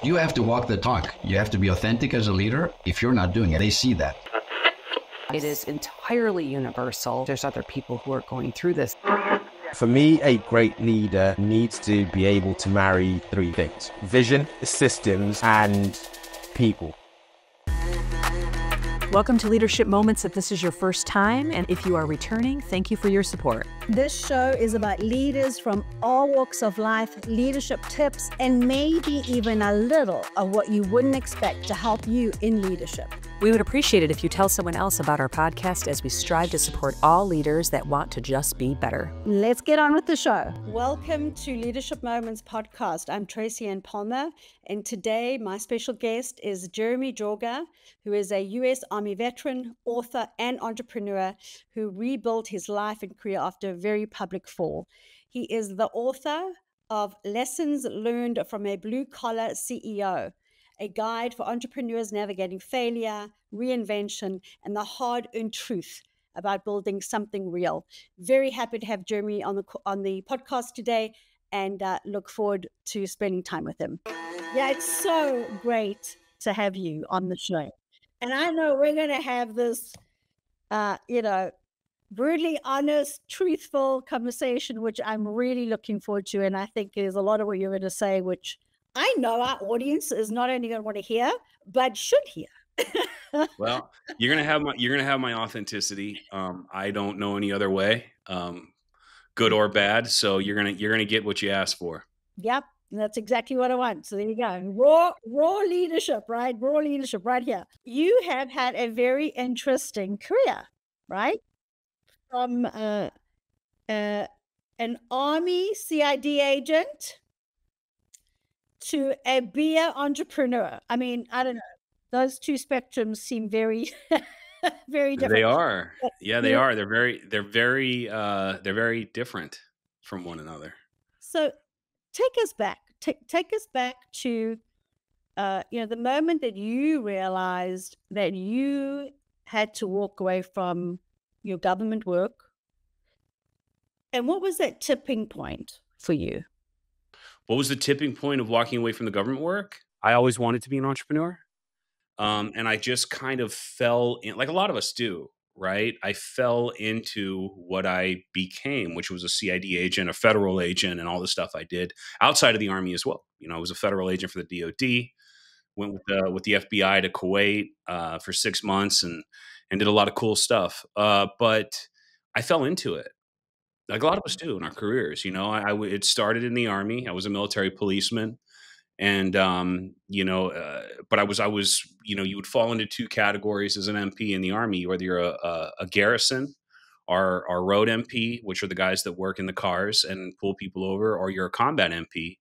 You have to walk the talk. You have to be authentic as a leader. If you're not doing it, they see that. It is entirely universal. There's other people who are going through this. For me, a great leader needs to be able to marry three things: vision, systems, and people. Welcome to Leadership Moments. If this is your first time, and if you are returning, thank you for your support. This show is about leaders from all walks of life, leadership tips, and maybe even a little of what you wouldn't expect to help you in leadership. We would appreciate it if you tell someone else about our podcast as we strive to support all leaders that want to just be better. Let's get on with the show. Welcome to Leadership Moments podcast. I'm Tracy Ann Palmer, and today my special guest is Joerger, who is a U.S. Army veteran, author, and entrepreneur who rebuilt his life and career after a very public fall. He is the author of Lessons Learned from a Blue-Collar CEO, a guide for entrepreneurs navigating failure, reinvention, and the hard-earned truth about building something real. Very happy to have Jeremy on the podcast today, and look forward to spending time with him. Yeah, it's so great to have you on the show. And I know we're going to have this, brutally honest, truthful conversation, which I'm really looking forward to. And I think there's a lot of what you're going to say, which I know our audience is not only going to want to hear, but should hear. Well, you're gonna have my authenticity. I don't know any other way, good or bad. So you're gonna get what you asked for. Yep, that's exactly what I want. So there you go, raw leadership, right? Raw leadership, right here. You have had a very interesting career, right? From an Army CID agent to a beer entrepreneur. I mean, I don't know. Those two spectrums seem very, very different. They are. Yeah, they are. They're very different from one another. So take us back. Take us back to, the moment that you realized that you had to walk away from your government work. And what was that tipping point for you? What was the tipping point of walking away from the government work? I always wanted to be an entrepreneur. And I just kind of fell in, like a lot of us do, right? I fell into what I became, which was a CID agent, a federal agent, and all the stuff I did outside of the Army as well. I was a federal agent for the DOD, went with the FBI to Kuwait for 6 months and did a lot of cool stuff. But I fell into it, like a lot of us do in our careers. It started in the Army. I was a military policeman. And, but I was, you would fall into two categories as an MP in the Army, whether you're a garrison, our road MP, which are the guys that work in the cars and pull people over, or you're a combat MP,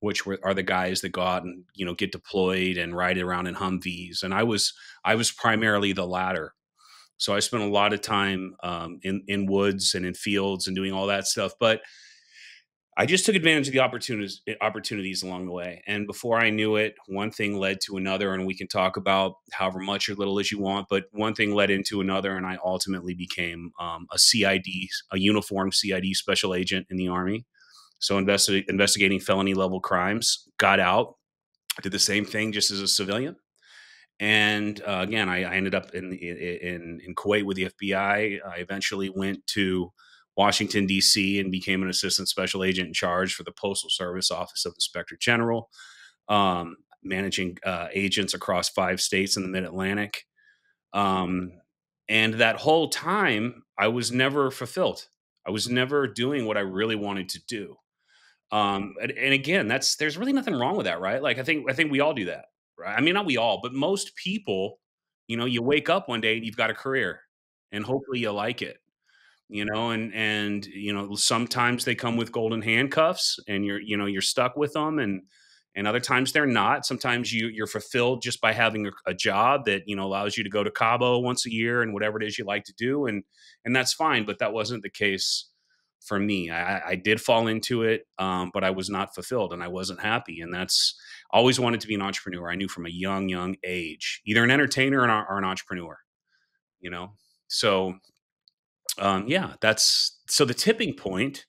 which are the guys that go out and, get deployed and ride around in Humvees. And I was primarily the latter. So I spent a lot of time in woods and in fields and doing all that stuff. But I just took advantage of the opportunities along the way. And before I knew it, one thing led to another. And we can talk about however much or little as you want, but one thing led into another. And I ultimately became a uniformed CID special agent in the Army. So investigating felony level crimes, got out, did the same thing just as a civilian. And again, I ended up in Kuwait with the FBI. I eventually went to Washington, D.C., and became an assistant special agent in charge for the Postal Service Office of Inspector General, managing agents across 5 states in the Mid-Atlantic. And that whole time, I was never fulfilled. I was never doing what I really wanted to do. And again, there's really nothing wrong with that, right? Like I think we all do that, right? I mean, not we all, but most people, you wake up one day and you've got a career, and hopefully you like it. And sometimes they come with golden handcuffs and you're stuck with them, and other times they're not. Sometimes you're fulfilled just by having a job that, allows you to go to Cabo once a year and whatever it is you like to do. And that's fine. But that wasn't the case for me. I did fall into it, but I was not fulfilled and I wasn't happy. And that's always wanted to be an entrepreneur. I knew from a young age, either an entertainer or an entrepreneur, So, so the tipping point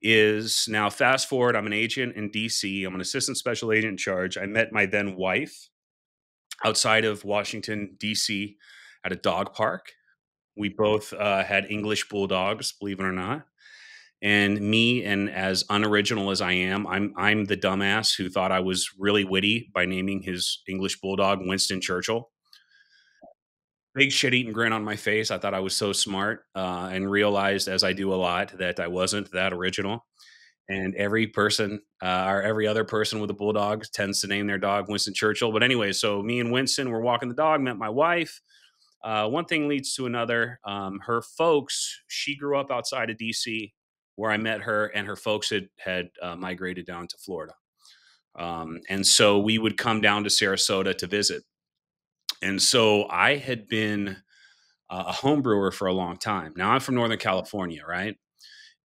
is now fast forward. I'm an agent in DC. I'm an assistant special agent in charge. I met my then wife outside of Washington, DC at a dog park. We both had English bulldogs, believe it or not. And me, and as unoriginal as I am, I'm the dumbass who thought I was really witty by naming his English bulldog Winston Churchill. Big shit eating grin on my face. I thought I was so smart, and realized, as I do a lot, that I wasn't that original. And every person, or every other person with a bulldog, tends to name their dog Winston Churchill. But anyway, so me and Winston were walking the dog, met my wife. One thing leads to another. Her folks, she grew up outside of DC, where I met her, and her folks had migrated down to Florida. And so we would come down to Sarasota to visit. And so I had been a home brewer for a long time. Now I'm from Northern California, right?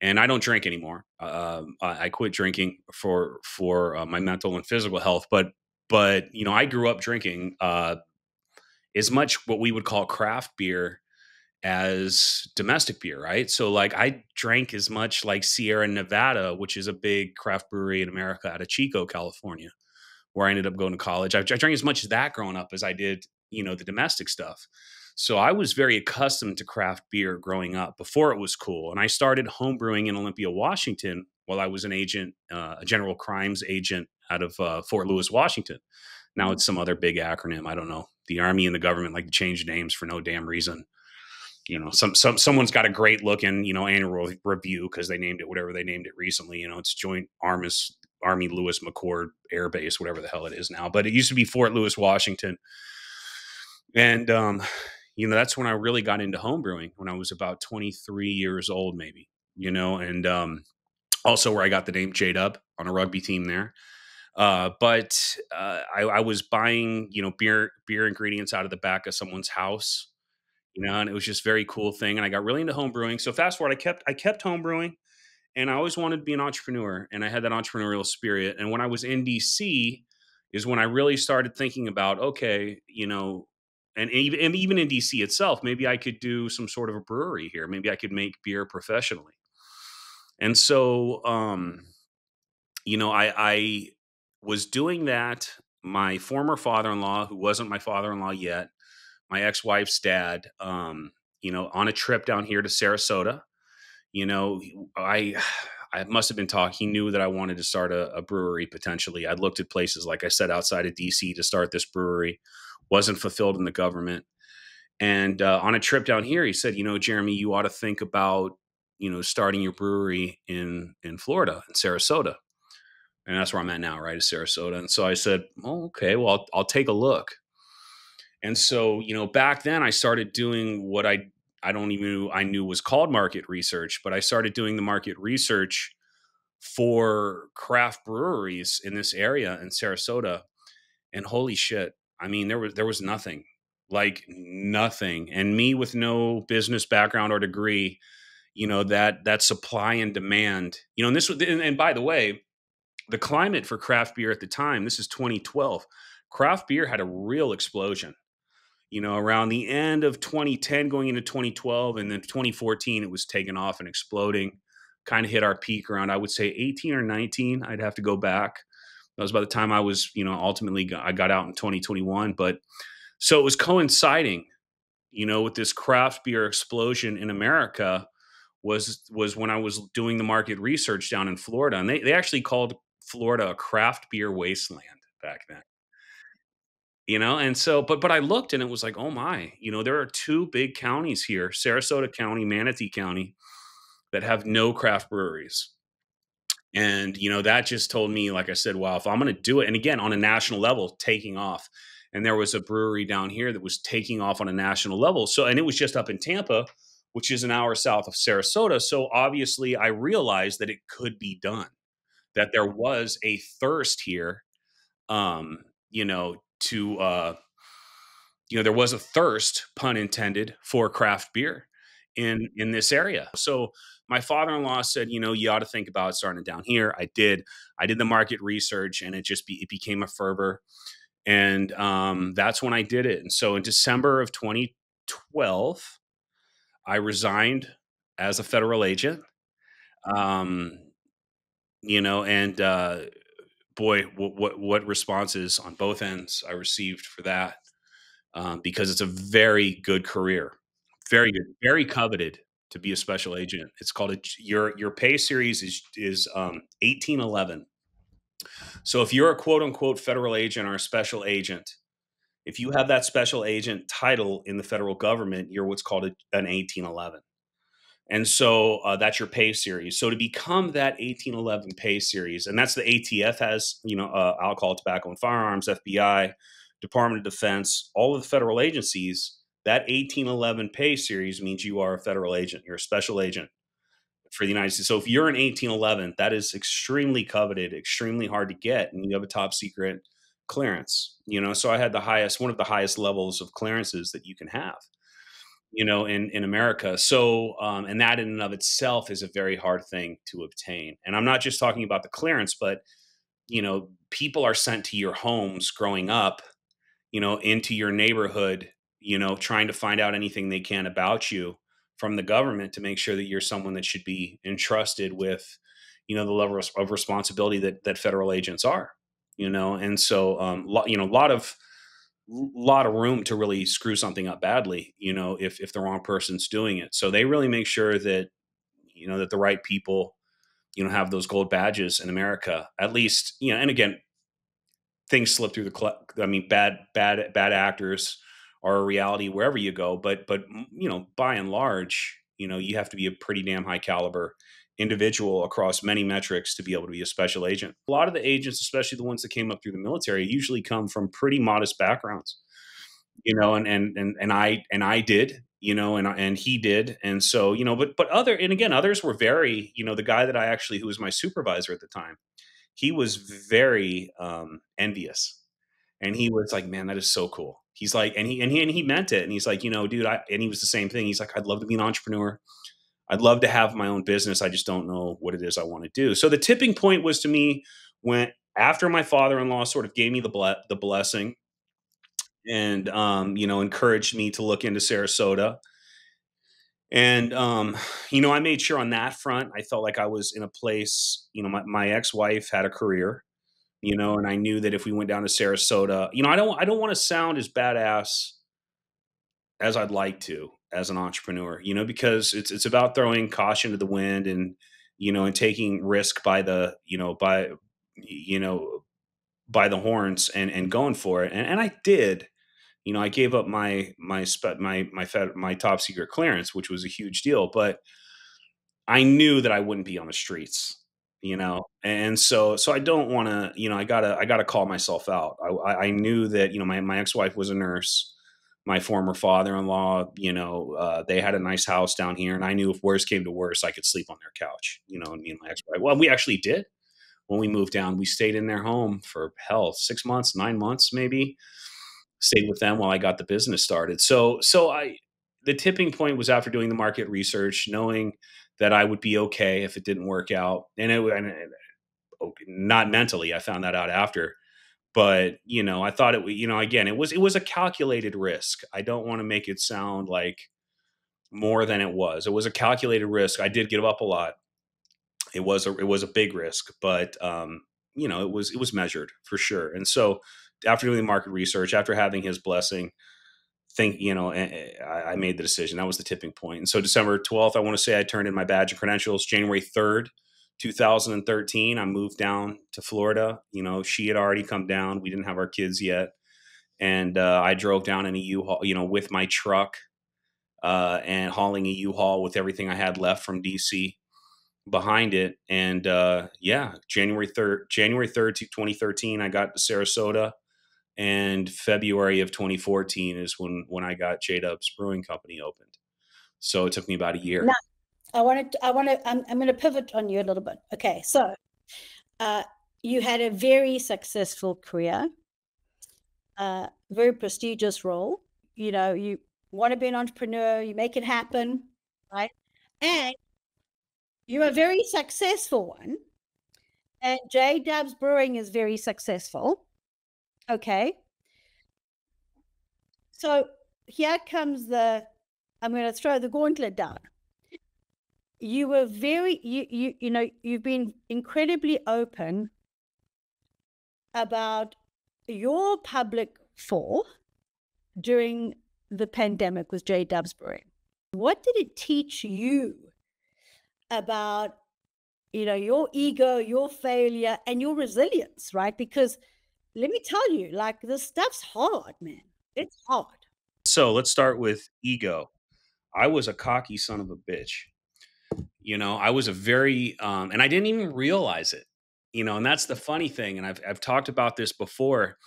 And I don't drink anymore. I quit drinking for my mental and physical health. But I grew up drinking as much what we would call craft beer as domestic beer, right? So like I drank as much like Sierra Nevada, which is a big craft brewery in America out of Chico, California, where I ended up going to college. I drank as much of that growing up as I did, the domestic stuff. So I was very accustomed to craft beer growing up before it was cool. And I started homebrewing in Olympia, Washington, while I was an agent, a general crimes agent out of Fort Lewis, Washington. Now it's some other big acronym. I don't know. The Army and the government like to change names for no damn reason. Someone's got a great looking, annual review because they named it whatever they named it recently. It's Joint Army Lewis McChord Air Base, whatever the hell it is now. But it used to be Fort Lewis, Washington. And, that's when I really got into homebrewing, when I was about 23 years old, maybe, and also where I got the name J-Dub on a rugby team there. But I was buying, beer ingredients out of the back of someone's house, and it was just a very cool thing. And I got really into home brewing. So fast forward, I kept home brewing, and I always wanted to be an entrepreneur, and I had that entrepreneurial spirit. And when I was in DC is when I really started thinking about, okay, and even in DC itself, maybe I could do some sort of a brewery here. Maybe I could make beer professionally. And so, I was doing that. My former father-in-law, who wasn't my father-in-law yet, my ex-wife's dad, on a trip down here to Sarasota, I must have been talking. He knew that I wanted to start a brewery potentially. I'd looked at places, like I said, outside of DC to start this brewery. Wasn't fulfilled in the government. And on a trip down here, he said, Jeremy, you ought to think about, starting your brewery in Florida, in Sarasota. And that's where I'm at now, right, is Sarasota. And so I said, oh, okay, well, I'll take a look. And so, back then I started doing what I knew was called market research, but I started doing the market research for craft breweries in this area in Sarasota. And holy shit, I mean, there was nothing, like nothing. And me with no business background or degree, that supply and demand, and this was, and by the way, the climate for craft beer at the time, this is 2012, craft beer had a real explosion, around the end of 2010 going into 2012. And then 2014, it was taking off and exploding, kind of hit our peak around, I would say 18 or 19. I'd have to go back. That was by the time I was, ultimately I got out in 2021. But so it was coinciding, with this craft beer explosion in America was when I was doing the market research down in Florida. And they actually called Florida a craft beer wasteland back then. And so, but I looked and it was like, oh my, there are two big counties here, Sarasota County, Manatee County, that have no craft breweries. And, that just told me, like I said, wow, if I'm going to do it, and again, on a national level, taking off. And there was a brewery down here that was taking off on a national level. So, and it was just up in Tampa, which is an hour south of Sarasota. So obviously I realized that it could be done, that there was a thirst here, there was a thirst, pun intended, for craft beer in this area. So my father-in-law said, you ought to think about starting it down here. I did the market research, and it became a fervor. And that's when I did it. And so in December of 2012, I resigned as a federal agent. and boy, what responses on both ends I received for that, because it's a very good career, very good, very coveted to be a special agent. It's called your pay series is 1811. So if you're a quote unquote federal agent or a special agent, if you have that special agent title in the federal government, you're what's called an 1811. And so that's your pay series. So to become that 1811 pay series, and that's the ATF has, alcohol, tobacco, and firearms, FBI, Department of Defense, all of the federal agencies, that 1811 pay series means you are a federal agent. You're a special agent for the United States. So if you're an 1811, that is extremely coveted, extremely hard to get, and you have a top secret clearance. So I had one of the highest levels of clearances that you can have, in America. So, and that in and of itself is a very hard thing to obtain. And I'm not just talking about the clearance, but, people are sent to your homes growing up, into your neighborhood, trying to find out anything they can about you from the government to make sure that you're someone that should be entrusted with, the level of responsibility that federal agents are, and so, lot of room to really screw something up badly, if the wrong person's doing it. So they really make sure that, that the right people, have those gold badges in America, at least, and again, things slip through I mean, bad actors are a reality wherever you go, but, by and large, you have to be a pretty damn high caliber individual across many metrics to be able to be a special agent. A lot of the agents, especially the ones that came up through the military, usually come from pretty modest backgrounds, and I did, and he did. And so, but others were very, the guy that who was my supervisor at the time, he was very envious. And he was like, "Man, that is so cool." He's like, and he meant it. And he's like, dude, and he was the same thing. He's like, "I'd love to be an entrepreneur. I'd love to have my own business. I just don't know what it is I want to do." So the tipping point was to me when after my father-in-law sort of gave me the blessing and encouraged me to look into Sarasota. And I made sure on that front I felt like I was in a place, my ex-wife had a career, and I knew that if we went down to Sarasota, I don't want to sound as badass as I'd like to as an entrepreneur, because it's about throwing caution to the wind and and taking risk by the you know by the horns and going for it. And I did. I gave up my top secret clearance, which was a huge deal, but I knew that I wouldn't be on the streets, and so I don't want to, I gotta call myself out. I knew that, my ex-wife was a nurse. My former father-in-law, they had a nice house down here, and I knew if worse came to worse, I could sleep on their couch, and me and my ex-wife, well, we actually did. When we moved down, we stayed in their home for 6 months, 9 months, maybe. Stayed with them while I got the business started. The tipping point was after doing the market research, knowing that I would be okay if it didn't work out. Not mentally, I found that out after, but I thought again, it was a calculated risk. I don't want to make it sound like more than it was. It was a calculated risk. I did give up a lot. It was a big risk, but it was measured for sure. And so after doing the market research, after having his blessing, I made the decision. That was the tipping point. And so December 12th, I want to say I turned in my badge and credentials. January 3rd, 2013, I moved down to Florida. She had already come down. We didn't have our kids yet. And I drove down in a U-Haul, with my truck and hauling a U-Haul with everything I had left from DC behind it. And January 3rd, 2013, I got to Sarasota. And February of 2014 is when I got J-Dub's Brewing Company opened. So it took me about a year. Now, I'm going to pivot on you a little bit. Okay. So, you had a very successful career, very prestigious role. You want to be an entrepreneur, you make it happen, right? And you're a very successful one. And J-Dub's Brewing is very successful. Okay. So here comes I'm going to throw the gauntlet down. you were very, you know, you've been incredibly open about your public fall during the pandemic with J Dubs Brewing. What did it teach you about, you know, your ego, your failure, and your resilience, right? Because let me tell you, like, this stuff's hard, man. It's hard. So let's start with ego. I was a cocky son of a bitch. You know, I was a very, and I didn't even realize it. You know, and that's the funny thing. And I've talked about this before.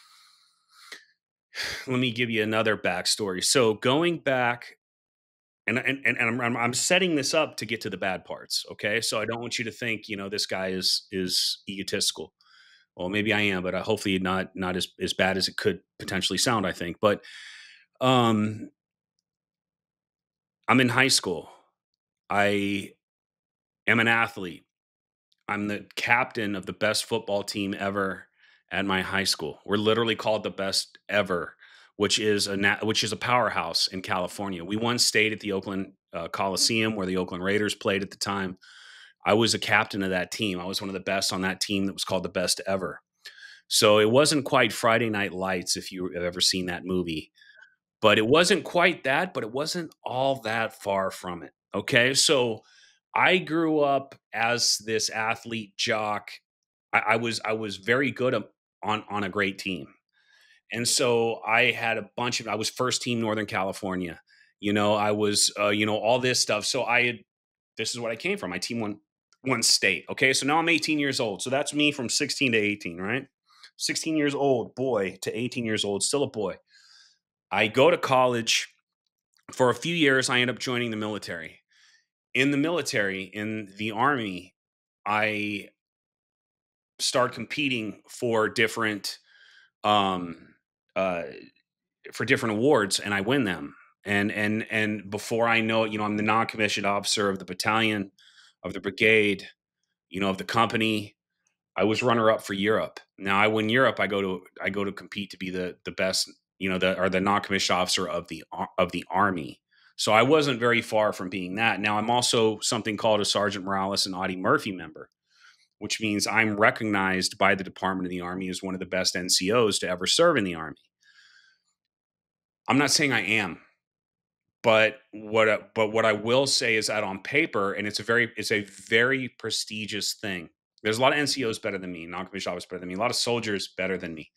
Let me give you another backstory. So going back, and I'm setting this up to get to the bad parts. Okay, so I don't want you to think, you know, this guy is egotistical. Well, maybe I am, but hopefully not as bad as it could potentially sound. I think, but um, I'm in high school. I am an athlete. I'm the captain of the best football team ever at my high school. We're literally called the best ever, which is a powerhouse in California. We won state at the Oakland Coliseum, where the Oakland Raiders played at the time. I was a captain of that team. I was one of the best on that team that was called the best ever. So it wasn't quite Friday Night Lights, if you have ever seen that movie, but it wasn't quite that, but it wasn't all that far from it. Okay. So I grew up as this athlete jock. I was very good on a great team. And so I had a bunch of, I was first team Northern California. You know, I was, you know, all this stuff. So this is what I came from. My team won state. Okay. So now I'm 18 years old. So that's me from 16 to 18, right? 16 years old boy to 18 years old, still a boy. I go to college for a few years. I end up joining the military. In the military, in the Army, I start competing um, uh, for different awards, and I win them. And before I know it, you know, I'm the non-commissioned officer of the battalion, of the brigade, you know, of the company. I was runner up for Europe. Now I win Europe. I go to compete to be the best, you know, the non-commissioned officer of the Army. So I wasn't very far from being that. Now I'm also something called a Sergeant Morales and Audie Murphy member, which means I'm recognized by the Department of the Army as one of the best NCOs to ever serve in the Army. I'm not saying I am, but what I will say is that on paper, and it's a very prestigious thing. There's a lot of NCOs better than me, non-commissioned officers better than me, a lot of soldiers better than me,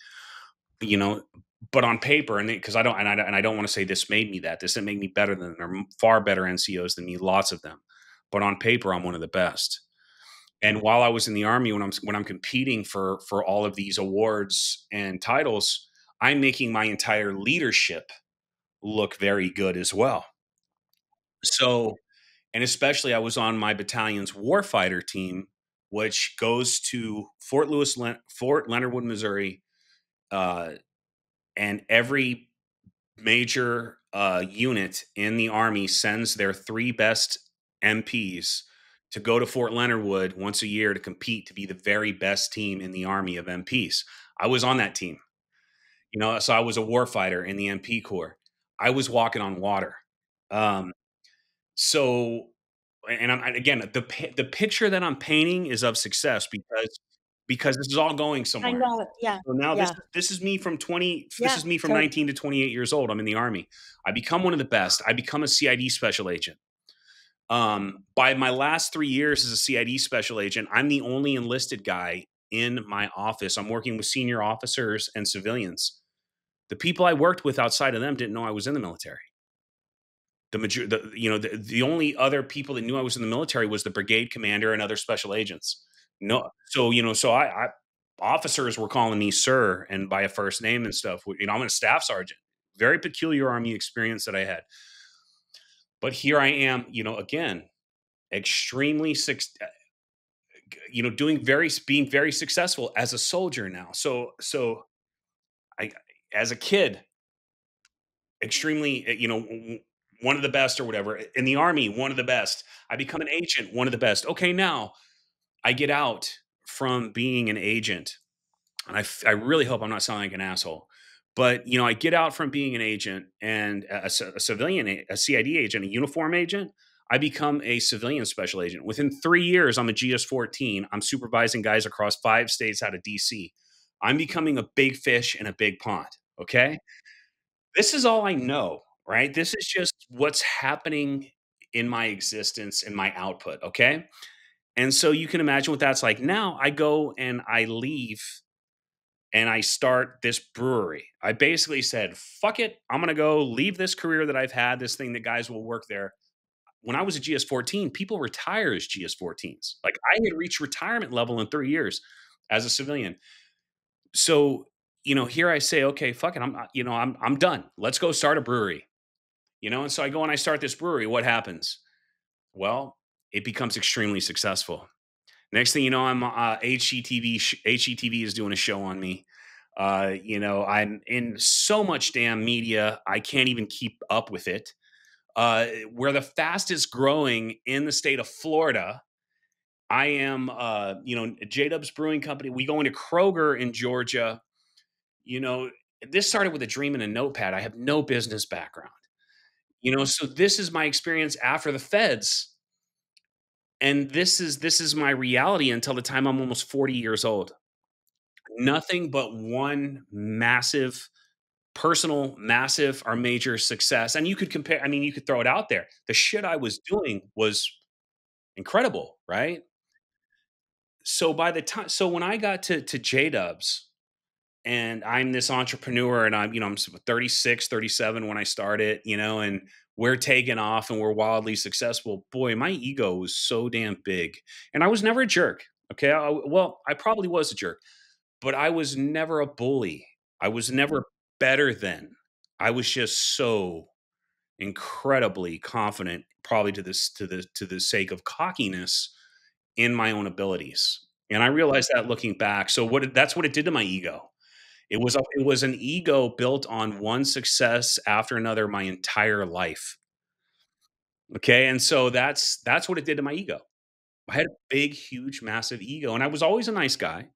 you know. But on paper, and because I don't want to say this made me that. This didn't make me better than them. There are far better NCOs than me, lots of them. But on paper, I'm one of the best. And while I was in the Army, when I'm competing for all of these awards and titles, I'm making my entire leadership look very good as well. So, and especially I was on my battalion's warfighter team, which goes to Fort Leonard Wood, Missouri, uh, and every major unit in the Army sends their three best MPs to go to Fort Leonard Wood once a year to compete to be the very best team in the Army of MPs. I was on that team, you know, so I was a warfighter in the MP Corps. I was walking on water. Um, so, and again, the picture that I'm painting is of success because this is all going I somewhere. know. Yeah. So now Yeah. this is me from 20. This Yeah. is me from So 19 to 28 years old. I'm in the Army. I become one of the best. I become a CID special agent. By my last 3 years as a CID special agent, I'm the only enlisted guy in my office. I'm working with senior officers and civilians. The people I worked with outside of them didn't know I was in the military. The only other people that knew I was in the military was the brigade commander and other special agents. No, so you know, so I officers were calling me sir and by a first name and stuff. You know, I'm a staff sergeant. Very peculiar Army experience that I had. But here I am, you know, again, extremely you know, being very successful as a soldier now. So I, as a kid, extremely, you know, one of the best or whatever in the Army, one of the best. I become an agent, one of the best. Okay, now I get out from being an agent, and I really hope I'm not sounding like an asshole. But you know, I get out from being an agent and a civilian, a CID agent, a uniform agent. I become a civilian special agent. Within 3 years, I'm a GS-14. I'm supervising guys across 5 states out of DC. I'm becoming a big fish in a big pond, okay? This is all I know, right? This is just what's happening in my existence and my output, okay? And so you can imagine what that's like. Now I go and I leave and I start this brewery. I basically said, fuck it. I'm going to go leave this career that I've had, this thing that guys will work there. When I was a GS-14, people retire as GS-14s. Like I had reached retirement level in 3 years as a civilian. So, here I say, okay, fuck it. I'm done. Let's go start a brewery. And so I go and I start this brewery. What happens? Well, it becomes extremely successful. Next thing you know, I'm HGTV. HGTV is doing a show on me. I'm in so much damn media, I can't even keep up with it. We're the fastest growing in the state of Florida. I am, J-Dub's Brewing Company. We go into Kroger in Georgia. You know, this started with a dream and a notepad. I have no business background. So this is my experience after the feds. And this is my reality until the time I'm almost 40 years old. Nothing but one massive massive or major success. And you could compare, you could throw it out there. The shit I was doing was incredible, right? So when I got to J-Dubs and I'm this entrepreneur and I'm 36, 37 when I started, and we're taking off and we're wildly successful. Boy, my ego was so damn big. And I was never a jerk. Okay. I probably was a jerk, but I was never a bully. I was never better than. I was just so incredibly confident, probably to the sake of cockiness in my own abilities. And I realized that looking back. So that's what it did to my ego. It was an ego built on one success after another my entire life. Okay, and so that's what it did to my ego. I had a big, huge, massive ego, and I was always a nice guy.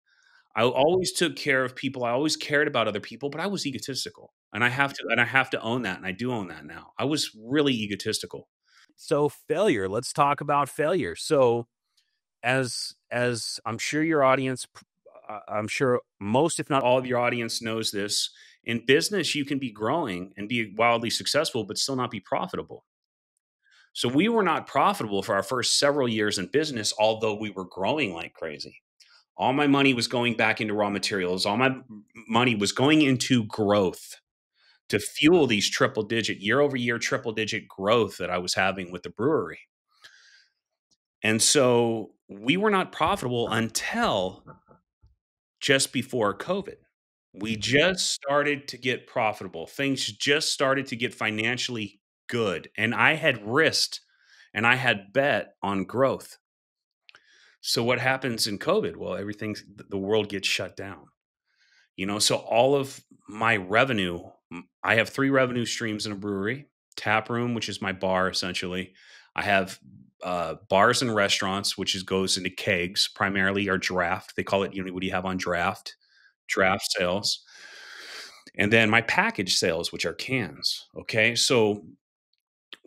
I always took care of people. I always cared about other people, but I was egotistical, and I have to own that, and I do own that now. I was really egotistical. So failure. Let's talk about failure. So as I'm sure your audience, I'm sure most, if not all of your audience knows this, in business, you can be growing and be wildly successful, but still not be profitable. So we were not profitable for our first several years in business, although we were growing like crazy. All my money was going back into raw materials. All my money was going into growth to fuel these year over year triple digit growth that I was having with the brewery. And so we were not profitable until just before COVID. We just started to get profitable. Things just started to get financially good. And I had risked and I had bet on growth. So what happens in COVID? Well, the world gets shut down. So all of my revenue, I have 3 revenue streams in a brewery: tap room, which is my bar essentially. I have bars and restaurants, which goes into kegs, primarily, or draft. They call it, what do you have on draft? Draft sales. And then my package sales, which are cans. Okay. So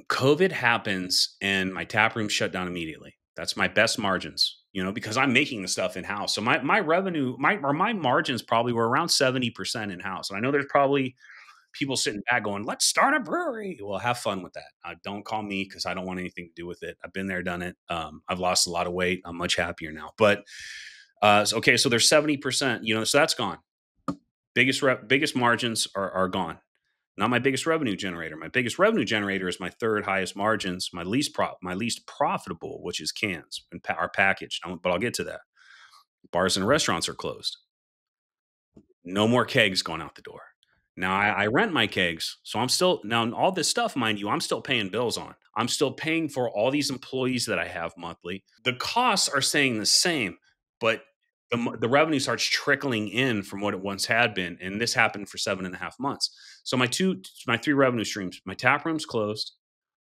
COVID happens and my tap room shut down immediately. That's my best margins, because I'm making the stuff in house. So my revenue, my margins probably were around 70% in house. And I know there's probably people sitting back going, let's start a brewery. Well, have fun with that. Don't call me because I don't want anything to do with it. I've been there, done it. I've lost a lot of weight. I'm much happier now. But okay, so there's 70%, so that's gone. Biggest margins are gone. Not my biggest revenue generator. My biggest revenue generator is my third highest margins, my least profitable, which is cans and our package. But I'll get to that. Bars and restaurants are closed. No more kegs going out the door. Now I rent my kegs, so I'm still, now all this stuff, mind you, I'm still paying bills on. I'm still paying for all these employees that I have monthly. The costs are staying the same, but the revenue starts trickling in from what it once had been, and this happened for 7.5 months. So my 3 revenue streams: my tap room's closed,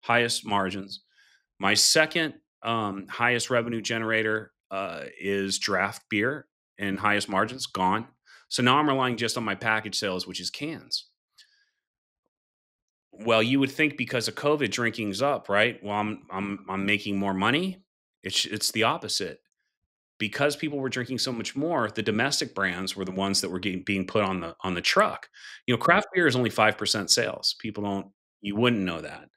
highest margins. My second highest revenue generator is draft beer, and highest margins gone. So now I'm relying just on my package sales, which is cans. Well, you would think because of COVID, drinking's up, right? Well, I'm making more money. It's the opposite. Because people were drinking so much more, the domestic brands were the ones that were being put on the truck. Craft beer is only 5% sales. People don't you wouldn't know that.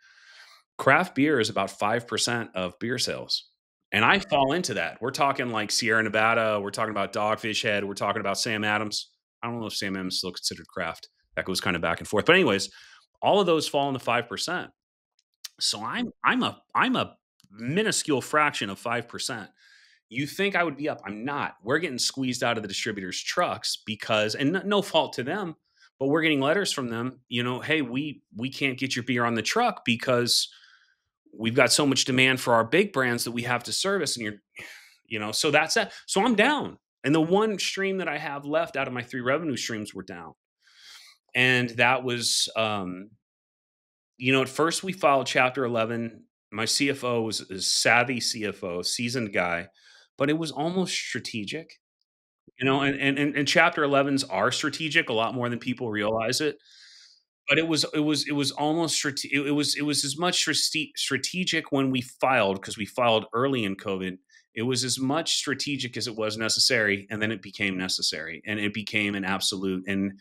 Craft beer is about 5% of beer sales. And I fall into that. We're talking like Sierra Nevada, we're talking about Dogfish Head, we're talking about Sam Adams. I don't know if Sam Adams is still considered craft. That goes kind of back and forth. But anyways, all of those fall in the 5%. So I'm a minuscule fraction of 5%. You think I would be up? I'm not. We're getting squeezed out of the distributors' trucks because, and no fault to them, but we're getting letters from them. Hey, we can't get your beer on the truck because we've got so much demand for our big brands that we have to service, and so that's that. So I'm down, and the one stream that I have left out of my 3 revenue streams were down, and that was, at first we filed Chapter 11. My CFO was a savvy CFO, seasoned guy, but it was almost strategic, and Chapter 11s are strategic a lot more than people realize it. But it was almost it was as much strategic when we filed, because we filed early in COVID. It was as much strategic as it was necessary, and then it became necessary, and it became an absolute. And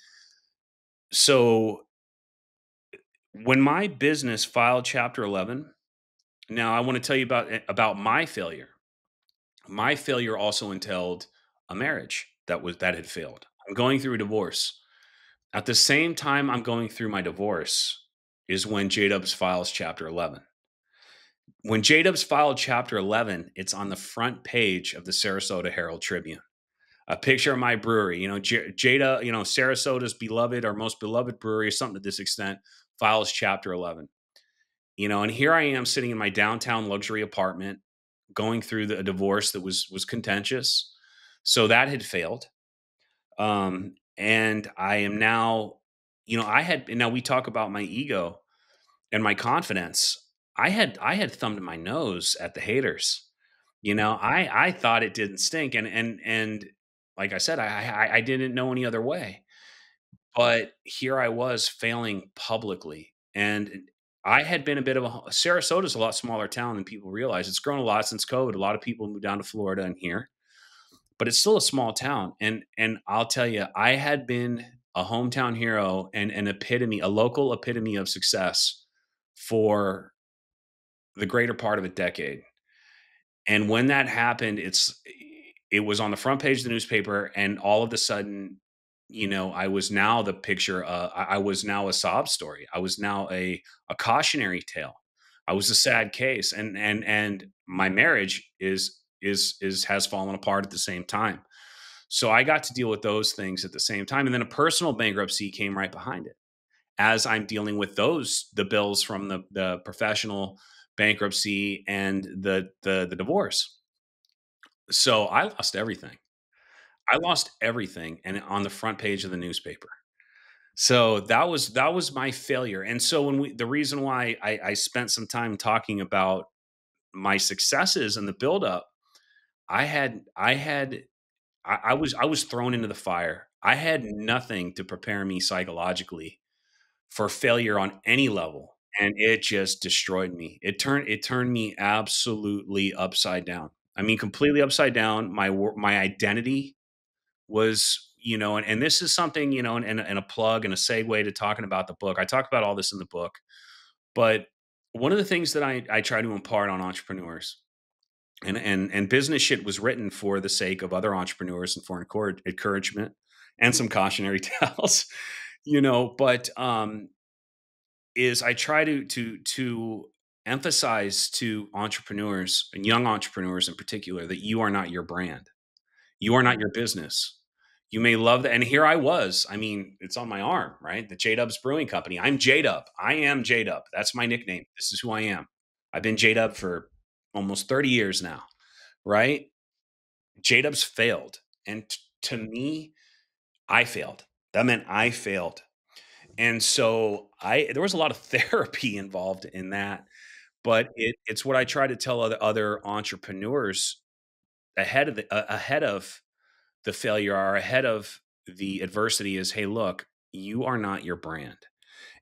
so when my business filed Chapter 11, now I want to tell you about my failure. My failure also entailed a marriage that had failed. I'm going through a divorce. At the same time I'm going through my divorce is when J-Dubs files Chapter 11. When J-Dubs filed Chapter 11, it's on the front page of the Sarasota Herald Tribune. A picture of my brewery, J-Dub, Sarasota's beloved or most beloved brewery, something to this extent, files Chapter 11. And here I am sitting in my downtown luxury apartment, going through a divorce that was contentious. So that had failed. And I am now, now we talk about my ego and my confidence. I had thumbed my nose at the haters. I thought it didn't stink. And like I said, I didn't know any other way, but here I was failing publicly. And I had been a bit of Sarasota's a lot smaller town than people realize. It's grown a lot since COVID. A lot of people moved down to Florida and here, but it's still a small town. And I'll tell you, I had been a hometown hero and a local epitome of success for the greater part of a decade. And when that happened, it was on the front page of the newspaper, and all of a sudden, I was now the picture. I was now a sob story. I was now a cautionary tale. I was a sad case, and my marriage has fallen apart at the same time. So I got to deal with those things at the same time, and then a personal bankruptcy came right behind it. As I'm dealing with the bills from the professional bankruptcy and the divorce. So I lost everything. And on the front page of the newspaper. So that was my failure. And so the reason why I spent some time talking about my successes and the buildup, I was thrown into the fire. I had nothing to prepare me psychologically for failure on any level, and it just destroyed me. It turned me absolutely upside down. I mean, completely upside down. My identity was, and this is something, and a plug and a segue to talking about the book. I talk about all this in the book, but one of the things that I try to impart on entrepreneurs, and business shit was written for the sake of other entrepreneurs and for encouragement and some cautionary tales, but is I try to emphasize to entrepreneurs and young entrepreneurs in particular that you are not your brand. You are not your business. You may love that. And here I was. I mean, it's on my arm, right? The J-Dubs Brewing Company. I'm J-Dub. I am J-Dub. That's my nickname. This is who I am. I've been J-Dub for almost 30 years now, right? J-Dubs failed. And to me, I failed. That meant I failed. And so there was a lot of therapy involved in that, but it's what I try to tell other entrepreneurs ahead of the failure or ahead of the adversity is, hey, look, you are not your brand.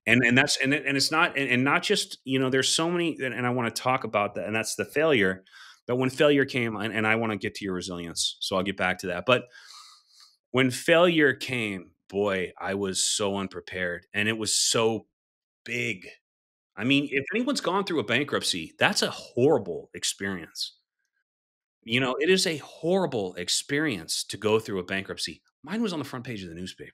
And it's not, and not just, there's so many, and I want to talk about that, and that's the failure. But when failure came, and I want to get to your resilience, so I'll get back to that. But when failure came, boy, I was so unprepared, and it was so big. I mean, if anyone's gone through a bankruptcy, that's a horrible experience. It is a horrible experience to go through a bankruptcy. Mine was on the front page of the newspaper.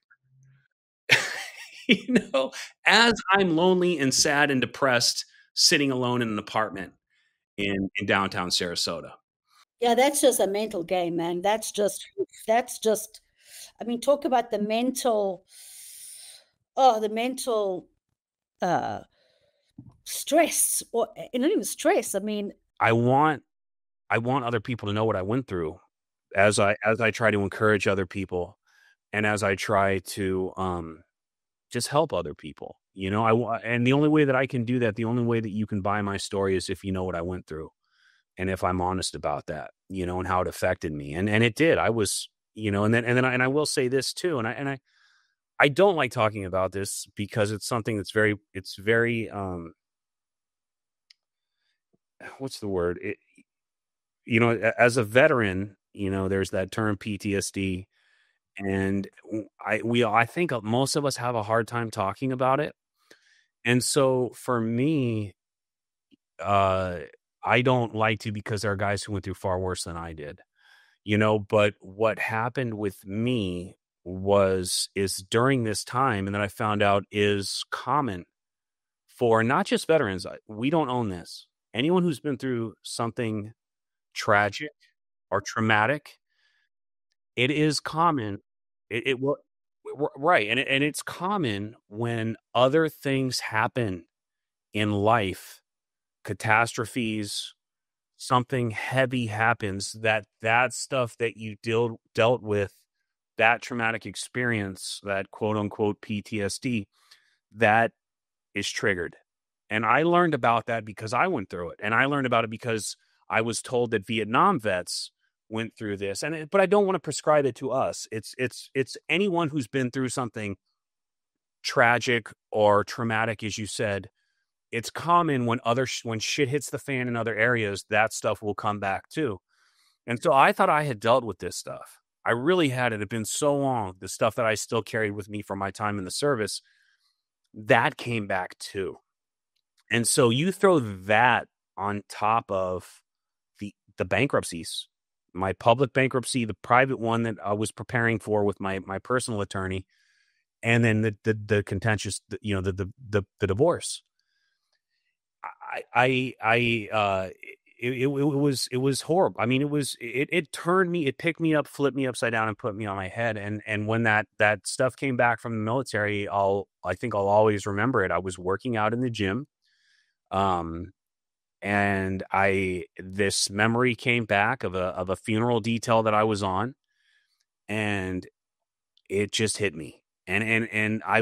you know, as I'm lonely and sad and depressed, sitting alone in an apartment in downtown Sarasota. Yeah, that's just a mental game, man. That's just, I mean, talk about the mental, uh, stress, or not even stress. I mean, I want other people to know what I went through as I try to encourage other people, and as I try to just help other people. And the only way that I can do that, the only way that you can buy my story is if you know what I went through, and if I'm honest about that, and how it affected me. And it did. I was, and I will say this too, and I don't like talking about this because it's something that's very what's the word? As a veteran, there's that term PTSD, and I think most of us have a hard time talking about it. And so for me, I don't like to, because there are guys who went through far worse than I did, but what happened with me is during this time, and that I found out is common for not just veterans. We don't own this. Anyone who's been through something tragic or traumatic, it is common. It will, right. And it's common when other things happen in life, catastrophes, something heavy happens, that stuff that you dealt with, that traumatic experience, that quote unquote PTSD, that is triggered. And I learned about that because I went through it. And I learned about it because I was told that Vietnam vets went through this. But I don't want to prescribe it to us. It's anyone who's been through something tragic or traumatic, as you said. It's common when shit hits the fan in other areas, that stuff will come back too. And so I thought I had dealt with this stuff. I really had. It had been so long, the stuff that I still carried with me from my time in the service, that came back too. And so you throw that on top of the bankruptcies, my public bankruptcy, the private one that I was preparing for with my personal attorney, and then the contentious, the divorce. It was horrible. I mean, it turned me, it picked me up, flipped me upside down, and put me on my head. And when that stuff came back from the military, I think I'll always remember it. I was working out in the gym. And this memory came back of a funeral detail that I was on, and it just hit me. And I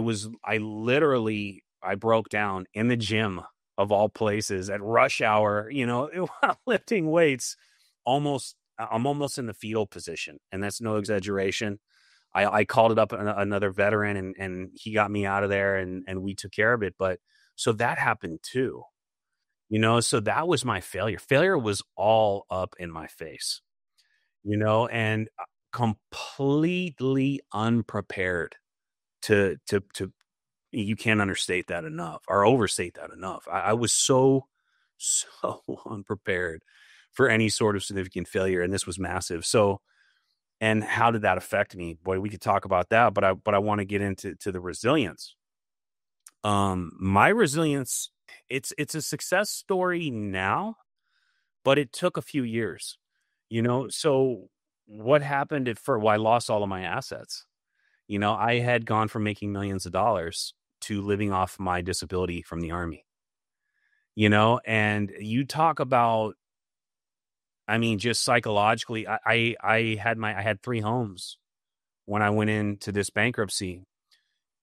literally broke down in the gym, of all places, at rush hour, lifting weights. I'm almost in the fetal position, and that's no exaggeration. I called it up another veteran, and he got me out of there, and we took care of it. But so that happened too, so that was my failure. Failure was all up in my face, and completely unprepared to you can't understate that enough or overstate that enough. I was so unprepared for any sort of significant failure, and this was massive. So, and how did that affect me? Boy, we could talk about that, but I want to get into the resilience. My resilience, it's a success story now, but it took a few years. So what happened I lost all of my assets. I had gone from making millions of dollars to living off my disability from the Army, and you talk about, I mean, just psychologically, I had 3 homes when I went into this bankruptcy.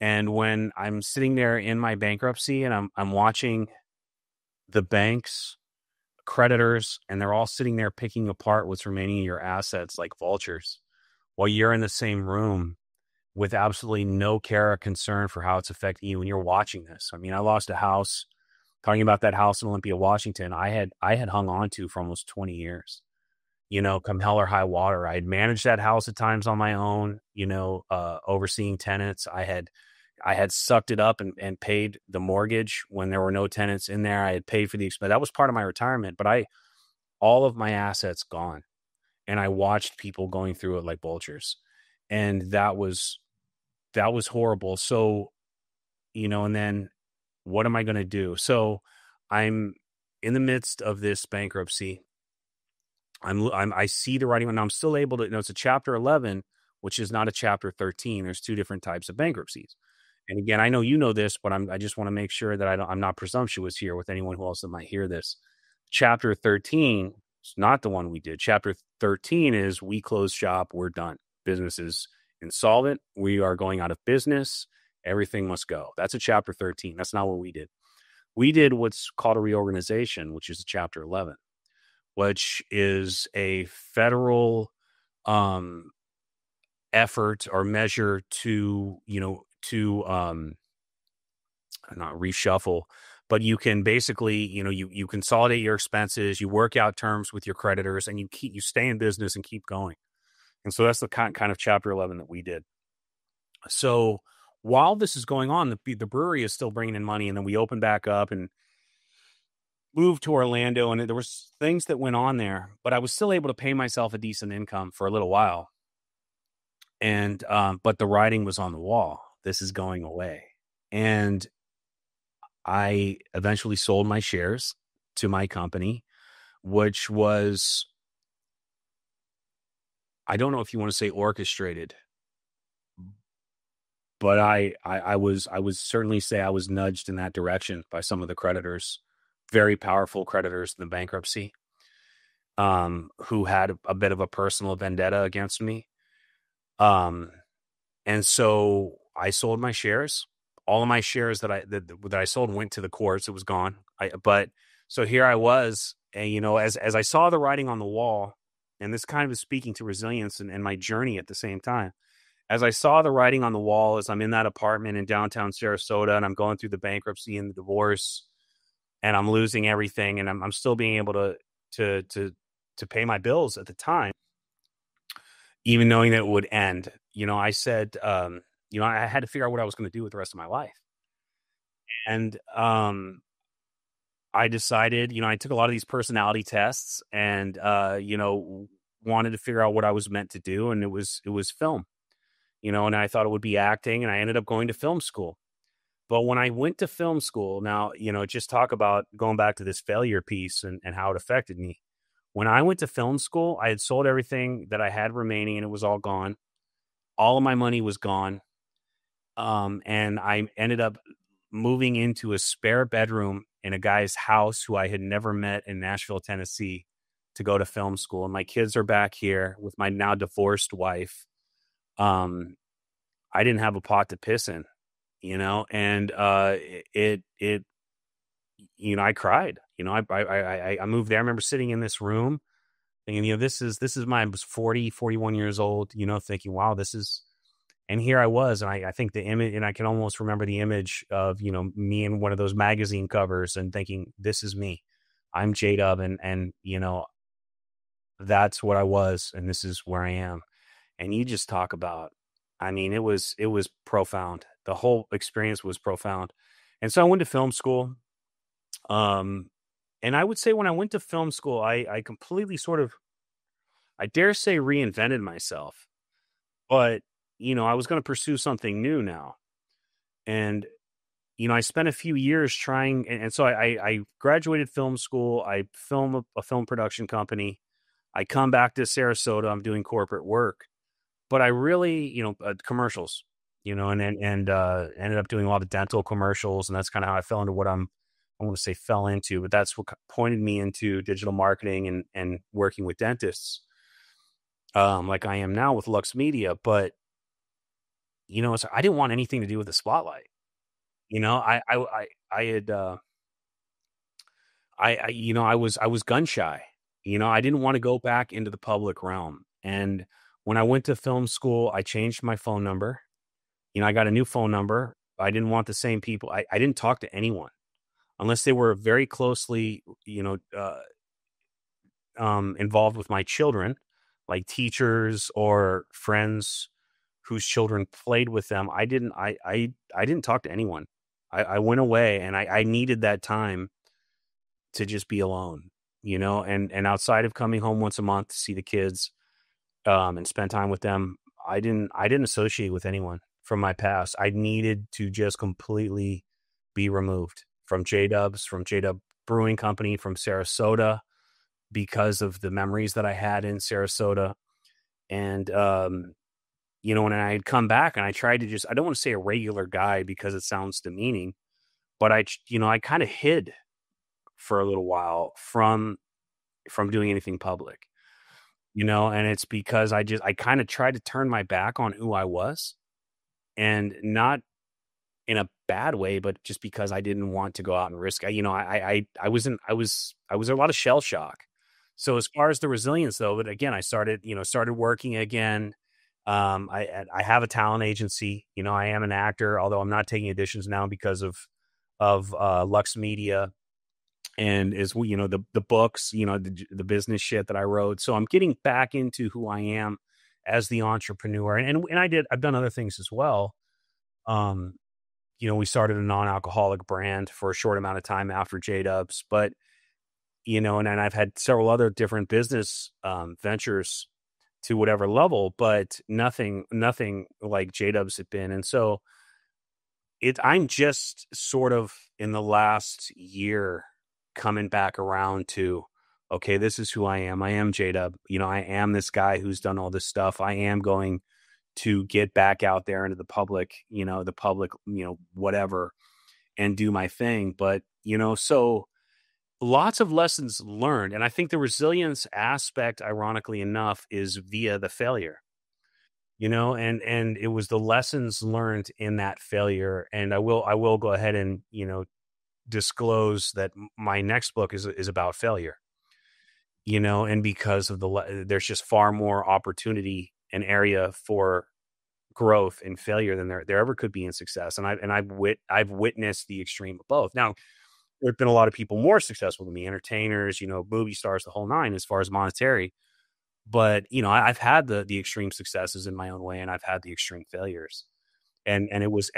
And when I'm sitting there in my bankruptcy, and I'm watching the banks, creditors, and they're all sitting there picking apart what's remaining of your assets like vultures, while you're in the same room with absolutely no care or concern for how it's affecting you when you're watching this. I mean, I lost a house, talking about that house in Olympia, Washington, I had hung on to for almost 20 years. Come hell or high water. I had managed that house at times on my own, overseeing tenants. I had sucked it up and paid the mortgage when there were no tenants in there. I had paid for the expense. That was part of my retirement, but all of my assets gone. And I watched people going through it like vultures. And that was horrible. So, and then what am I going to do? So I'm in the midst of this bankruptcy. I see the writing, and I'm still able to, it's a chapter 11, which is not a chapter 13. There's two different types of bankruptcies. And again, I know you know this, but I just want to make sure that I'm not presumptuous here with anyone who else that might hear this. Chapter 13 is not the one we did. Chapter 13 is we close shop, we're done. Business is insolvent. We are going out of business. Everything must go. That's a chapter 13. That's not what we did. We did what's called a reorganization, which is a chapter 11, which is a federal effort or measure to not reshuffle, but you can basically, you consolidate your expenses, you work out terms with your creditors, and you stay in business and keep going. And so that's the kind of chapter 11 that we did. So while this is going on, the brewery is still bringing in money, and then we opened back up and moved to Orlando, and there was things that went on there, but I was still able to pay myself a decent income for a little while. And, but the writing was on the wall. This is going away. And I eventually sold my shares to my company, which was, I don't know if you want to say orchestrated, but I was certainly say I was nudged in that direction by some of the creditors, very powerful creditors in the bankruptcy, who had a bit of a personal vendetta against me. And so I sold my shares. All of my shares that I sold went to the courts. It was gone. But so here I was, and, as I saw the writing on the wall, and this kind of is speaking to resilience and my journey at the same time. As I saw the writing on the wall, as I'm in that apartment in downtown Sarasota, and I'm going through the bankruptcy and the divorce, and I'm losing everything, and I'm still being able to pay my bills at the time, even knowing that it would end. I said, I had to figure out what I was going to do with the rest of my life. And I decided, I took a lot of these personality tests, and wanted to figure out what I was meant to do, and it was film. And I thought it would be acting, and I ended up going to film school. But when I went to film school, now, just talk about going back to this failure piece and how it affected me. When I went to film school, I had sold everything that I had remaining, and it was all gone. All of my money was gone. And I ended up moving into a spare bedroom in a guy's house who I had never met in Nashville, Tennessee, to go to film school. And my kids are back here with my now divorced wife. I didn't have a pot to piss in, and I cried. I moved there. I remember sitting in this room thinking, I was 40, 41 years old, thinking, wow, this is, and here I was. And I think the image, and I can almost remember the image of, me in one of those magazine covers and thinking, this is me. I'm J-Dub, and that's what I was. And this is where I am. And you just talk about, it was profound. The whole experience was profound. And so I went to film school. And I would say when I went to film school, I completely sort of, I dare say, reinvented myself. But, I was going to pursue something new now. And, I spent a few years trying. And so I graduated film school. I film a film production company. I come back to Sarasota. I'm doing corporate work. But I really, commercials, and ended up doing a lot of dental commercials. And that's kind of how I fell into what I want to say fell into, but that's what pointed me into digital marketing and working with dentists, like I am now with Lux Media. But, I didn't want anything to do with the spotlight. I was gun shy. I didn't want to go back into the public realm. And when I went to film school, I changed my phone number. I got a new phone number. I didn't want the same people. I didn't talk to anyone unless they were very closely, involved with my children, like teachers or friends whose children played with them. I didn't talk to anyone. I went away, and I needed that time to just be alone, and outside of coming home once a month to see the kids, and spend time with them, I didn't associate with anyone from my past. I needed to just completely be removed from J-Dubs, from J-Dub Brewing Company, from Sarasota, because of the memories that I had in Sarasota. And, when I had come back and I tried to I don't want to say a regular guy because it sounds demeaning, but I kind of hid for a little while from doing anything public, and it's because I kind of tried to turn my back on who I was, and not in a bad way, but just because I didn't want to go out and risk. I was a lot of shell shock. So as far as the resilience though, but again, I started working again. I have a talent agency. I am an actor, although I'm not taking auditions now because of Lux Media and the books, the business shit that I wrote. So I'm getting back into who I am as the entrepreneur. And I've done other things as well. We started a non-alcoholic brand for a short amount of time after J-Dubs, but, and I've had several other different business ventures to whatever level, but nothing like J-Dubs had been. And so I'm just sort of in the last year coming back around to, okay, this is who I am. I am J-Dub. I am this guy who's done all this stuff. I am going to get back out there into the public, whatever, and do my thing. But, so lots of lessons learned. And I think the resilience aspect, ironically enough, is via the failure, and it was the lessons learned in that failure. And I will go ahead and, disclose that my next book is about failure, and because of there's just far more opportunity and area for growth in failure than there ever could be in success. And I've witnessed the extreme of both. Now, there have been a lot of people more successful than me, entertainers, movie stars, the whole nine, as far as monetary. But, I've had the extreme successes in my own way, and I've had the extreme failures. And it was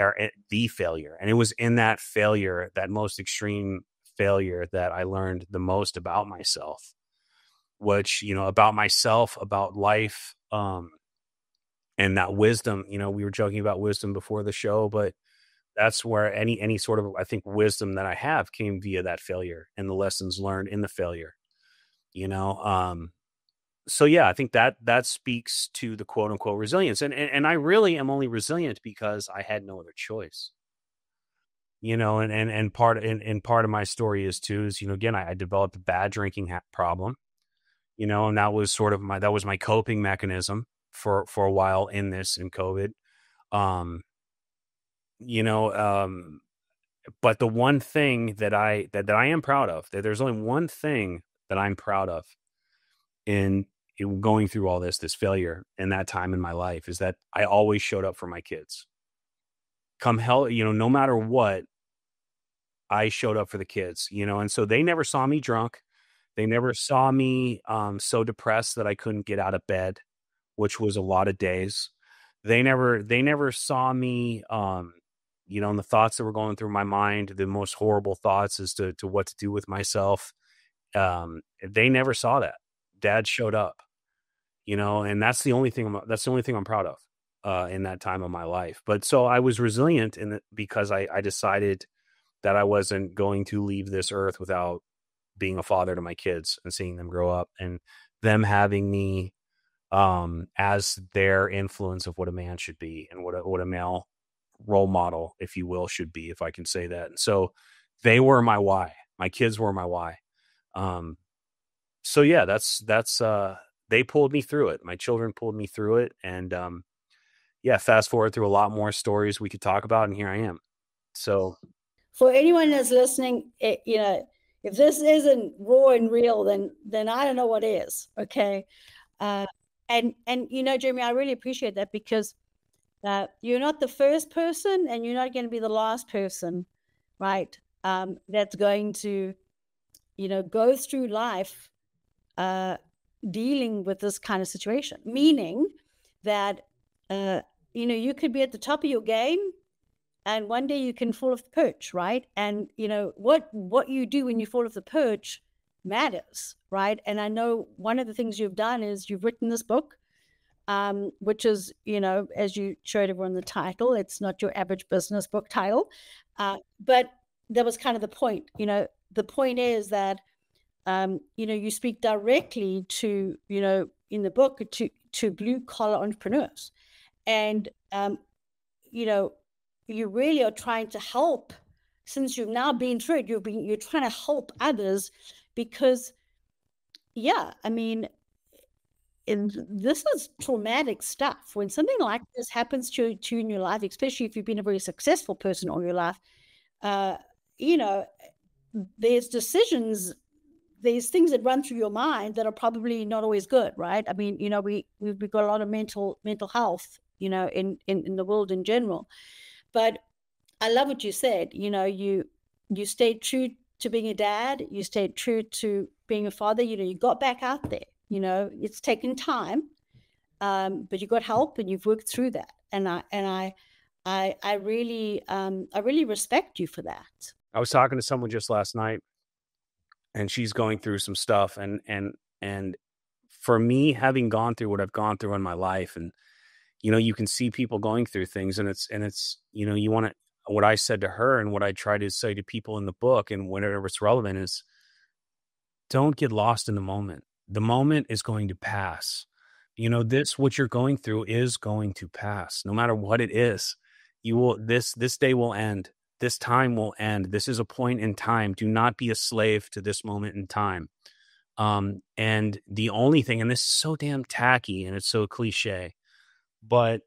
the failure. And it was in that failure, that most extreme failure, that I learned the most about myself, about myself, about life, and that wisdom. We were joking about wisdom before the show, but that's where any sort of, I think, wisdom that I have came via that failure and the lessons learned in the failure, So yeah, I think that speaks to the quote unquote resilience. And I really am only resilient because I had no other choice, and part of my story is again, I developed a bad drinking problem, and that was sort of my coping mechanism for a while in COVID. But the one thing that I am proud of, that there's only one thing that I'm proud of in going through all this failure in that time in my life, is that I always showed up for my kids. Come hell, no matter what, I showed up for the kids, and so they never saw me drunk. They never saw me so depressed that I couldn't get out of bed, which was a lot of days. They never saw me, and the thoughts that were going through my mind, the most horrible thoughts as to what to do with myself. They never saw that. Dad showed up, and that's the only thing I'm proud of in that time of my life. But so I was resilient because I decided that I wasn't going to leave this earth without being a father to my kids and seeing them grow up and them having me as their influence of what a man should be and what a male role model, if you will, should be, if I can say that. And so they were my why. My kids were my why. So yeah, that's they pulled me through it. My children pulled me through it. And yeah, fast forward through a lot more stories we could talk about, and here I am. So for anyone that's listening, if this isn't raw and real, then I don't know what is. Okay. And Jeremy, I really appreciate that, because You're not the first person, and you're not going to be the last person, right? That's going to, go through life dealing with this kind of situation. Meaning that, you could be at the top of your game, and one day you can fall off the perch, right? And what you do when you fall off the perch matters, right? And I know one of the things you've done is you've written this book, which is, as you showed everyone the title, it's not your average business book title, but that was kind of the point. The point is that you speak directly to, in the book, to blue collar entrepreneurs, and you really are trying to help. Since you've now been through it, you're trying to help others, because this is traumatic stuff. When something like this happens to you in your life, especially if you've been a very successful person all your life, there's decisions, there's things that run through your mind that are probably not always good, right? I mean, we've got a lot of mental health, in the world in general. But I love what you said. You stayed true to being a dad. You stayed true to being a father. You got back out there. It's taken time, but you got help and you've worked through that. And I really respect you for that. I was talking to someone just last night, and she's going through some stuff, and for me, having gone through what I've gone through in my life, and you can see people going through things, and it's you want to. What I said to her and what I try to say to people in the book and whenever it's relevant is, don't get lost in the moment. The moment is going to pass. What you're going through is going to pass. No matter what it is, this day will end. This time will end. This is a point in time. Do not be a slave to this moment in time. And the only thing, and this is so damn tacky and it's so cliche, but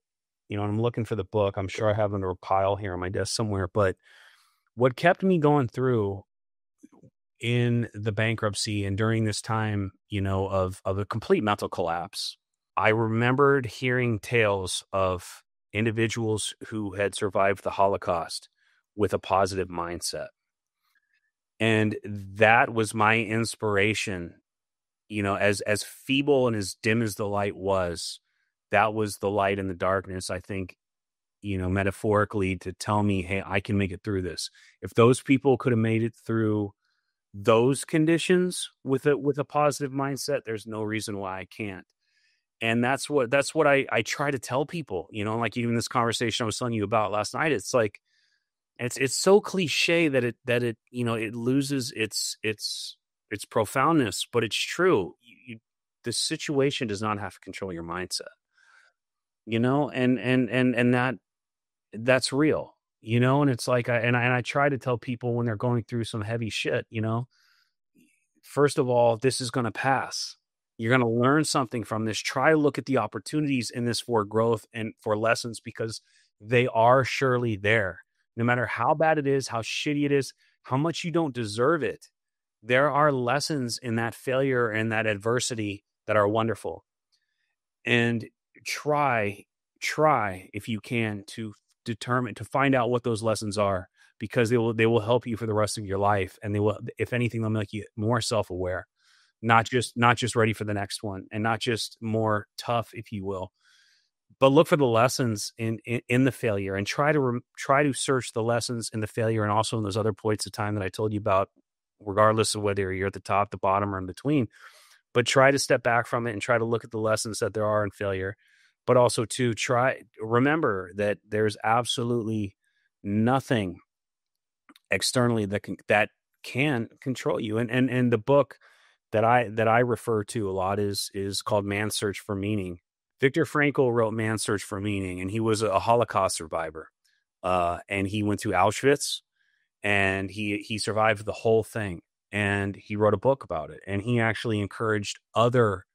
I'm looking for the book. I'm sure I have it in a pile here on my desk somewhere. But what kept me going through in the bankruptcy and during this time, of a complete mental collapse, I remembered hearing tales of individuals who had survived the Holocaust with a positive mindset. And that was my inspiration, as feeble and as dim as the light was. That was the light in the darkness, I think, metaphorically, to tell me, hey, I can make it through this. If those people could have made it through those conditions with a positive mindset, there's no reason why I can't. And that's what I try to tell people, like even this conversation I was telling you about last night. It's like, it's so cliche that it it loses its profoundness, but it's true. The situation does not have to control your mindset. And that's real, and it's like, I try to tell people when they're going through some heavy shit, first of all, this is going to pass. You're going to learn something from this. Try to look at the opportunities in this for growth and for lessons, because they are surely there. No matter how bad it is, how shitty it is, how much you don't deserve it, there are lessons in that failure and that adversity that are wonderful. And try if you can to find out what those lessons are, because they will help you for the rest of your life, and they will, if anything, they'll make you more self-aware, not just ready for the next one, and not just more tough, if you will, but look for the lessons in the failure, and try to search the lessons in the failure, and also in those other points of time that I told you about, regardless of whether you're at the top, the bottom, or in between. But try to step back from it and try to look at the lessons that there are in failure. But also to remember that there's absolutely nothing externally that can control you. And the book that I refer to a lot is called Man's Search for Meaning. Viktor Frankl wrote Man's Search for Meaning, and he was a Holocaust survivor. And he went to Auschwitz, and he survived the whole thing. And he wrote a book about it, and he actually encouraged other,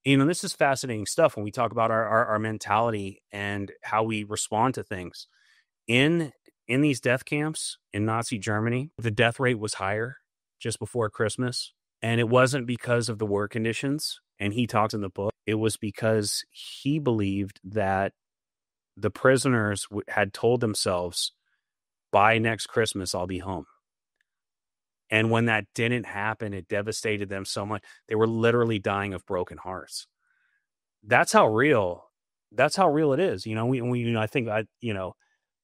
this is fascinating stuff when we talk about our mentality and how we respond to things. In these death camps in Nazi Germany, the death rate was higher just before Christmas. And it wasn't because of the work conditions. And he talks in the book, it was because he believed that the prisoners had told themselves, by next Christmas, I'll be home. And when that didn't happen, it devastated them so much. They were literally dying of broken hearts. That's how real it is. You know, I think,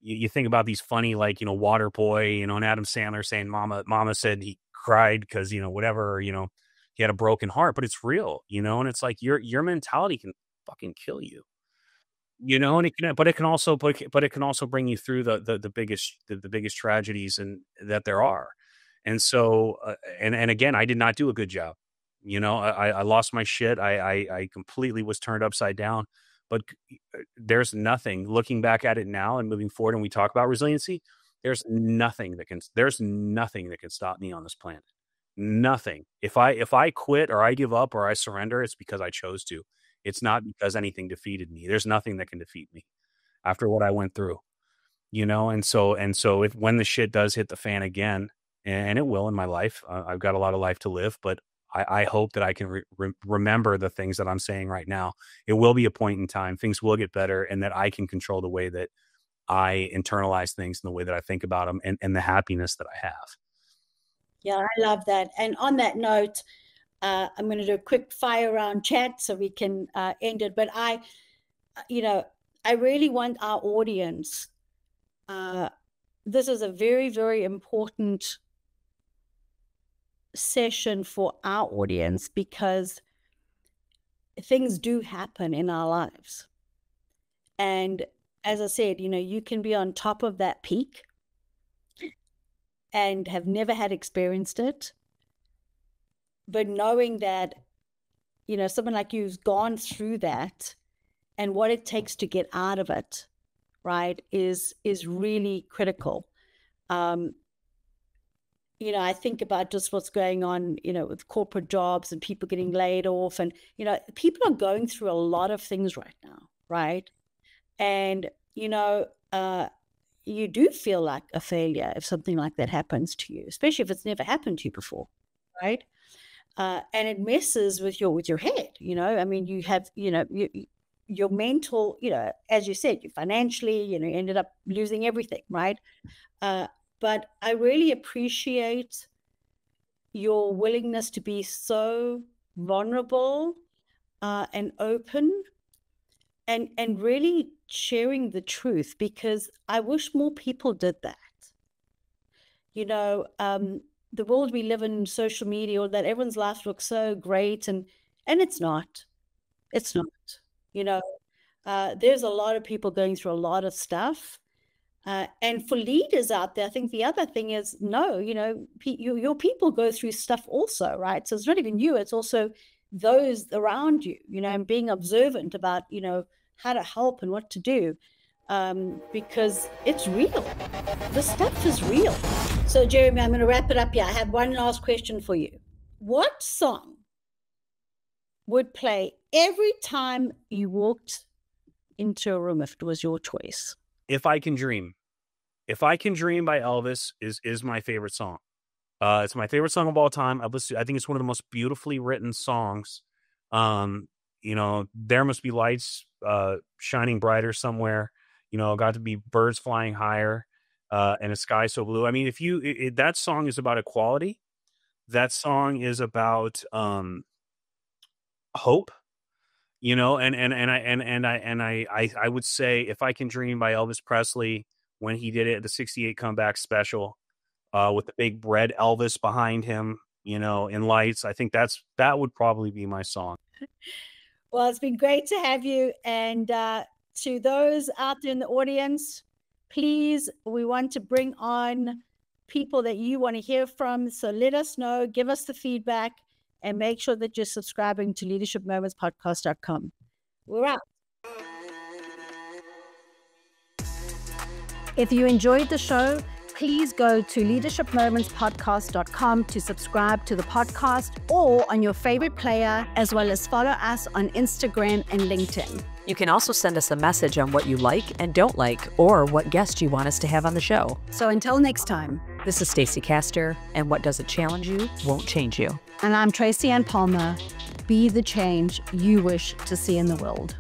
you think about these funny, like, Water Boy, and Adam Sandler saying mama said he cried because, whatever, he had a broken heart, but it's real, and it's like your mentality can fucking kill you. And it can also bring you through the biggest tragedies and that there are. And so, and again, I did not do a good job. I lost my shit. I completely was turned upside down, but there's nothing, looking back at it now and moving forward, and we talk about resiliency, there's nothing that can stop me on this planet. Nothing. If I quit or I give up or I surrender, it's because I chose to. It's not because anything defeated me. There's nothing that can defeat me after what I went through, and so if, when the shit does hit the fan again, and it will in my life, I've got a lot of life to live, but I hope that I can remember the things that I'm saying right now. It will be a point in time. Things will get better, and that I can control the way that I internalize things and the way that I think about them, and the happiness that I have. Yeah, I love that. And on that note, I'm going to do a quick fire round chat so we can end it. But I really want our audience. This is a very, very important session for our audience, because things do happen in our lives. And as I said, you can be on top of that peak and have never had experienced it. But knowing that, someone like you's gone through that, and what it takes to get out of it, right, is really critical. I think about just what's going on, with corporate jobs and people getting laid off, and, people are going through a lot of things right now, right? And, you do feel like a failure if something like that happens to you, especially if it's never happened to you before, right? And it messes with your head, I mean, you have, your mental, as you said, you financially, you ended up losing everything, right? But I really appreciate your willingness to be so vulnerable and open, and really sharing the truth, because I wish more people did that. The world we live in, social media, or that everyone's life looks so great, and it's not. It's not. There's a lot of people going through a lot of stuff. And for leaders out there, I think the other thing is, your people go through stuff also, right? So it's not even you, it's also those around you, and being observant about, how to help and what to do, because it's real. The stuff is real. So Jeremy, I'm going to wrap it up here. I have one last question for you. What song would play every time you walked into a room if it was your choice? If I Can Dream. If I Can Dream by Elvis is my favorite song. It's my favorite song of all time. I think it's one of the most beautifully written songs. There must be lights shining brighter somewhere. Got to be birds flying higher, and a sky so blue. I mean, that song is about equality. That song is about hope. I would say If I Can Dream by Elvis Presley, when he did it at the 68 comeback special, with the big red Elvis behind him, in lights. I think that would probably be my song. Well, it's been great to have you. And to those out there in the audience, please, we want to bring on people that you want to hear from. So let us know, give us the feedback, and make sure that you're subscribing to leadershipmomentspodcast.com. We're out. If you enjoyed the show, please go to leadershipmomentspodcast.com to subscribe to the podcast, or on your favorite player, as well as follow us on Instagram and LinkedIn. You can also send us a message on what you like and don't like, or what guest you want us to have on the show. So until next time, this is Stacey Castor, and what doesn't challenge you won't change you. And I'm Tracy Ann Palmer. Be the change you wish to see in the world.